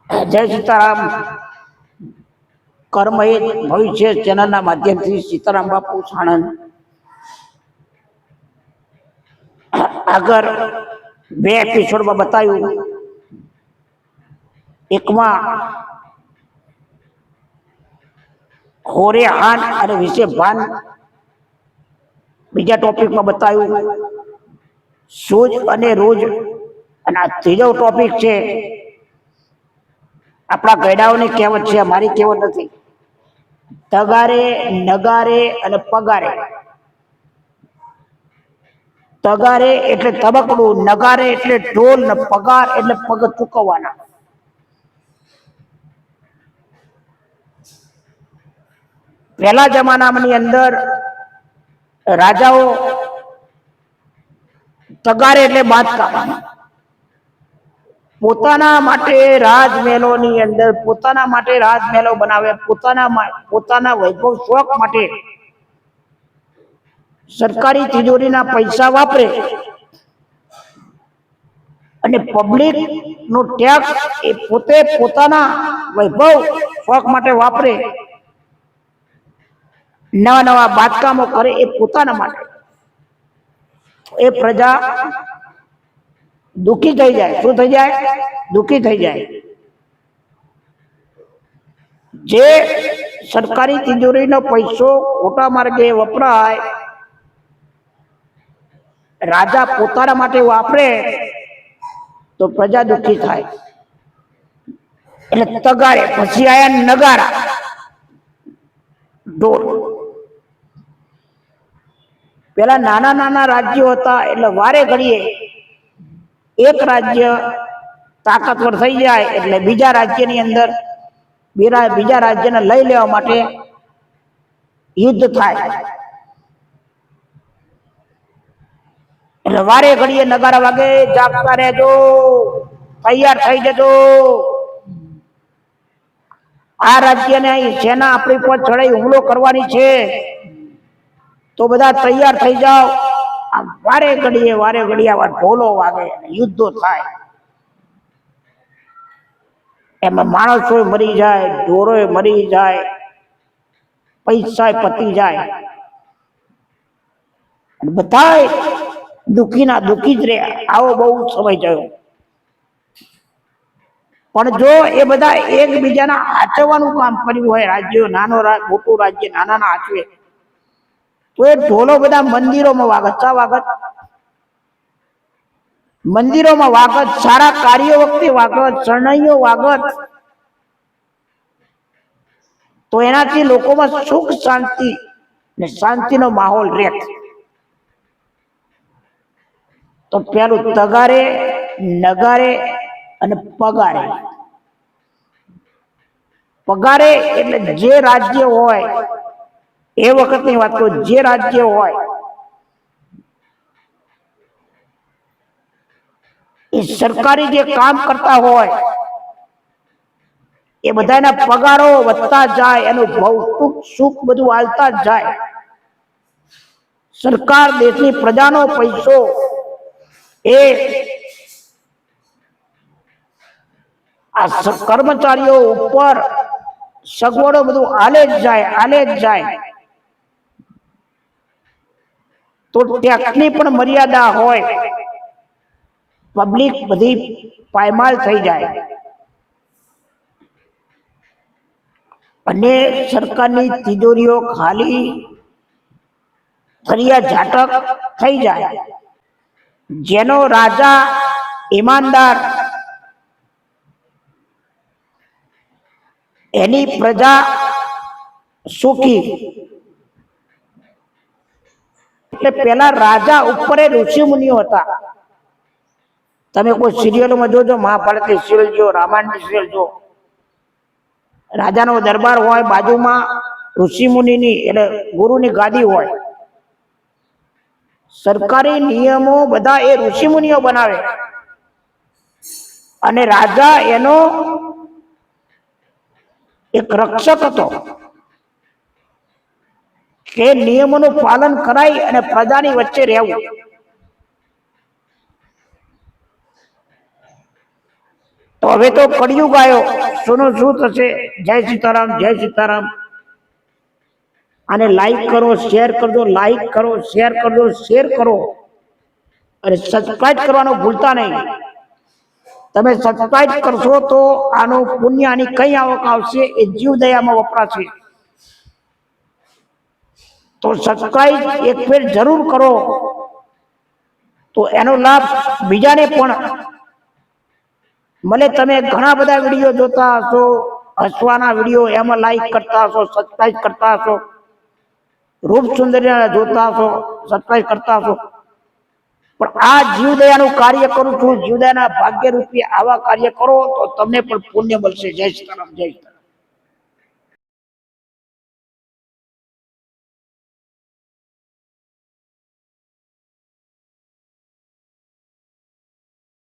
જય સીતારામ. કર્મહિત ભવિષ્ય ચેનલના માધ્યમથી સીતારામ બાપુ સાણંદ આગળ બે એપિસોડમાં બતાવ્યું. એકમાં હોરે હાન અને વિશે ભાન, બીજા ટોપિકમાં બતાવ્યું સૂજ અને રોજ, અને આ ત્રીજો ટોપિક છે આપણા ગયડાઓની કહેવત છે, મારી કહેવત નથી. તગારે, નગારે અને પગારે. તગારે એટલે તબકડું, નગારે એટલે ઢોલ, ને પગાર એટલે પગ ચૂકવવાના. પહેલા જમાનાની અંદર રાજાઓ તગારે એટલે બાદશાહ પોતાના માટે રાજમહેલોની અંદર પોતાના માટે રાજમહેલો બનાવે, પોતાના વૈભવ શોખ માટે સરકારી તિજોરીના પૈસા વાપરે અને પબ્લિક નો ટેક્સ એ પોતે પોતાના વૈભવ શોખ માટે વાપરે. નવા નવા બાંધકામો કરે એ પોતાના માટે. એ પ્રજા દુખી થઈ જાય. શું થઈ જાય? દુખી થઈ જાય. જે સરકારી તિજોરીનો પૈસો ખોટા માર્ગે વપરાય, રાજા પોતાના માટે વાપરે તો પ્રજા દુખી થાય. એટલે તગારે. પછી આયા નગારા, ઢોલ. પેલા નાના નાના રાજ્યો હતા, એટલે વારે ઘડીએ એક રાજ્ય તાકાતવર થઈ જાય એટલે બીજા રાજ્યની અંદર બીજા રાજ્યને લઈ લેવા માટે યુદ્ધ થાય. એટલે વારે ઘડીએ નગારા વાગે, જાગતા રહેજો, તૈયાર થઈ જજો. આ રાજ્યને સેના આપણી પર ચડાઈ હુમલો કરવાની છે, તો બધા તૈયાર થઈ જાઓ. વારે ઘડીએ આવા ઢોલો વાગે, યુદ્ધો થાય. એમાં માણસો મરી જાય, ઢોરો મરી જાય, પૈસા પતી જાય, બધા દુખી ના દુખી જ રહ્યા. આવો બહુ સમય થયો. પણ જો એ બધા એકબીજાના આચરવાનું કામ કર્યું હોય, રાજ્યો મોટું રાજ્ય નાના ના આચવે, તો એ ઢોલો બધા મંદિરોમાં વાગત. ચા વાગત? મંદિરોમાં વાગત, સારા કાર્યો વખતે વાગત, શરણાઈઓ વાગત. તો એનાથી લોકોમાં સુખ શાંતિ ને શાંતિનો માહોલ રહે. તો પેલું તગારે, નગારે અને પગારે. પગારે એટલે જે રાજ્ય હોય, એ વખતની વાત કરું, જે રાજ્ય હોય એ સરકારી જે કામ કરતા હોય એ બધાના પગારો વધતા જાય, એનું ભૌતિક સુખ બધું હાલતા જ જાય. સરકાર દેશની પ્રજાનો પૈસો એ આ કર્મચારીઓ ઉપર સગવડો બધું આલે જ જાય. તો ટેક્સની પણ મર્યાદા હોય, પબ્લિક બધી પાયમાલ થઈ જાય. અને સરકારની તિજોરીઓ ખાલી ફરિયા ઝાટક થઈ જાય. જેનો રાજા ઈમાનદાર, એની પ્રજા સુખી. એટલે પેલા રાજા ઉપર ઋષિ મુનિઓ હતા. તમે કોઈ સિરિયલોમાં જોજો, મહાભારતની સિરિયલ જો, રામાયણની સિરિયલ જો, રાજાનો દરબાર હોય, બાજુમાં ઋષિ મુનિની એટલે ગુરુની ગાદી હોય. સરકારી નિયમો બધા એ ઋષિ મુનિઓ બનાવે, અને રાજા એનો એક રક્ષક હતો કે નિયમોનું પાલન કરાય અને પ્રજાની વચ્ચે રહેવું. તો હવે તો કળિયુગ આવ્યો, શું થશે? જય સીતારામ, જય સીતારામ. અને લાઈક કરો, શેર કરજો, લાઈક કરો, શેર કરજો, શેર કરો અને સબસ્ક્રાઇબ કરવાનું ભૂલતા નહીં. તમે સબસ્ક્રાઇબ કરશો તો આનો પુણ્ય આની કઈ આવક આવશે એ જીવદયામાં વપરાશે. તો સબસ્ક્રાઇબ એક ફેર જરૂર કરો તો એનો લાભ બીજાને પણ મળે. તમે ઘણા બધા વિડીયો જોતા હશો, હસવાના વિડીયો, એમાં લાઈક કરતા હશો, સબસ્ક્રાઇબ કરતા હશો, રૂપ સુંદર્ય જોતા હશો, સબસ્ક્રાઇબ કરતા હશો. પણ આ જીવદયાનું કાર્ય કરું છું, જીવદયાના ભાગ્ય રૂપી આવા કાર્ય કરો તો તમને પણ પુણ્ય મળશે. જય સીતારામ, જય સીતારામ.